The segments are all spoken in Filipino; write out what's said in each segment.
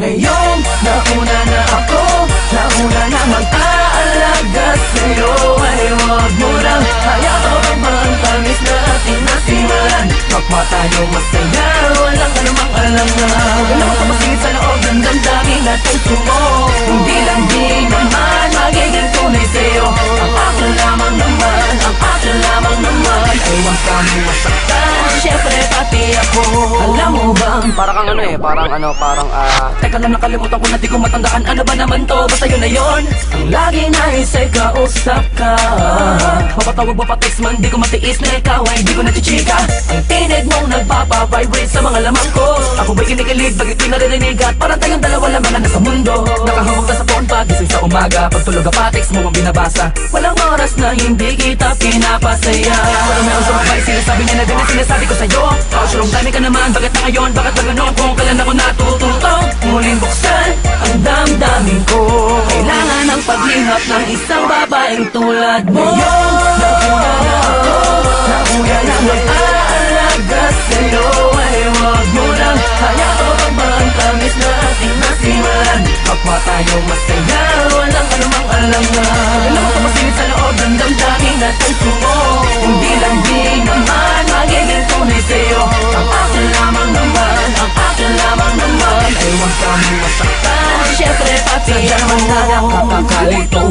Ngayon, nauna na ako, nauna na mag-aalaga sa'yo. Ay huwag mo lang hayaan ang tamis na ating nasimulan. Kapwa tayo masaya, walang anumang alangan. Huwag na makamasingit sa loob ng damdamin natin sumo. Hindi lang di naman magiging tunay sa'yo. Ang akin lamang naman, ang akin lamang naman. Ay huwag kami masaktan, syempre pati ako. Alam mo bang Parang kang parang teka lang, nakalimutan ko na di ko matandaan. Ano ba naman to? Basta yun na yun. Ang lagi nais ay kausap ka. Mapatawag ba pa text man, di ko matiis na ikaw ay di ko nachichika. Ang tinig mong nagpapavibrate sa mga lamang ko. Ako ba'y kinikilig, bakit di naririnig? At parang tayong dalawa lamang na nasa mundo. Nakahawak na sa phone pagising sa umaga. Pagtulog pa text mo ang binabasa. Walang oras na hindi kita pinapasaya. Pero meron sa mga sinasabi niya na ganyan sinasabi ko sa'yo. Pausulong dami ka naman, bakit na ngayon? Bakit na ganon? Kung kailan ako natututo muling buksan ang damdamin ko. Kailangan ng paglihap ng isang babaeng tulad mo. Ngayon, nauna na ako, nauna na mag-aalaga sa'yo. Ay huwag mo lang hayaan ang tamis na ating nasimulan. Kapwa tayo masaya, walang anumang alangan. Alam mo kamasingit sa loob ng damdamin natin sumo. Hindi lang di naman magiging tunay sa'yo. Ang akin lamang naman, ang akin lamang naman. Ay huwag kami masaktan, syempre pati ako. Nakakakalito,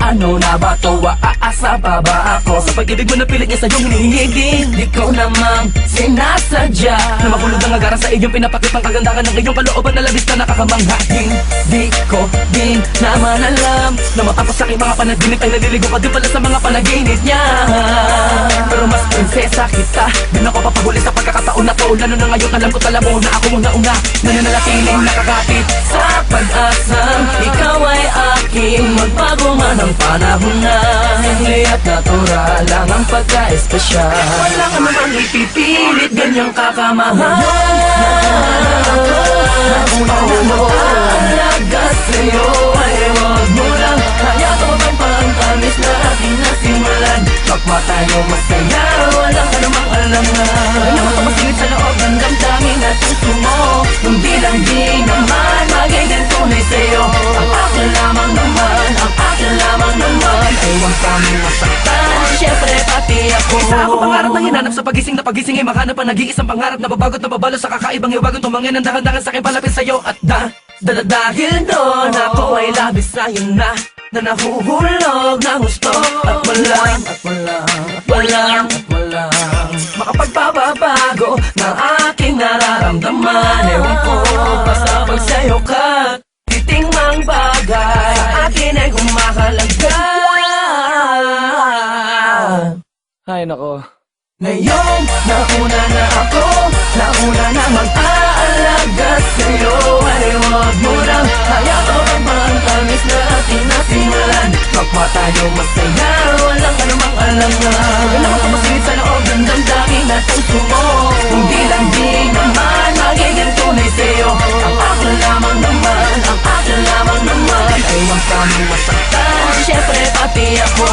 ano na ba to? Aasa pa ba ako? Sa pag-ibig mo na pilit niya sa'yong hinihingi din. Di ko namang sinasadya na mahulog ang agaran sa iyong pinapakit ang kagandahan ng iyong kalooban na labis na nakakamangha. Di ko din naman alam na matapos sa aking mga panaginip ay naliligo ka din pala sa mga panaginip niya. Pero mas prinsesa kita, din ako papahuli sa pagkakataon na to. Lalo na ngayon alam ko tala mo na ako una-una nananatiling nakakapit sa pag-asang ikaw ay aking magbago man ang panahon na simple at natural lang ang pagka-espesyal. Wala ka namang ipipilit, ganyang kakamahal. Nauna na mag-aalaga sa'yo. Ay huwag mo lang hayaan ang pangtamis na ating nasimulan. Kapwa tayo masaya, walang anumang alangan. Alam mo kamasingit sa loob ng damdamin natin sumo. Hindi lang di naman magiging tunay sa'yo. Ang akin lamang naman, ang akin lamang naman. Ay huwag kami masaktan, syempre pati ako. Isa ako pangarap na hinanap sa pagising na pagising ay makahanap ang nag-iisang pangarap na babagot na babalo sa kakaibang iwagon. Tumangin ang dahan-dahan sa aking palapit sa'yo. At dahil doon ako ay labis sa'yo na nahuhulog ng gusto. At walang makapagpapabago ng aking nararamdaman. Ewan ko, basta pag sa'yo ka titingmang bagay sa akin ay humahalaga. Ay nako. Ngayon, nauna na ako, nauna na mag-aalaga sa'yo. Ay huwag mo lang hayaan ang tamis na ating nasimulan. Kapwa tayo masaya, walang anumang alangan. Alam mo kamasingit sa loob ng damdamin natin sumo. Hindi lang di naman magiging tunay sa'yo. Ang akin lamang naman, ang akin lamang naman. Ay huwag kami masaktan, syempre pati ako.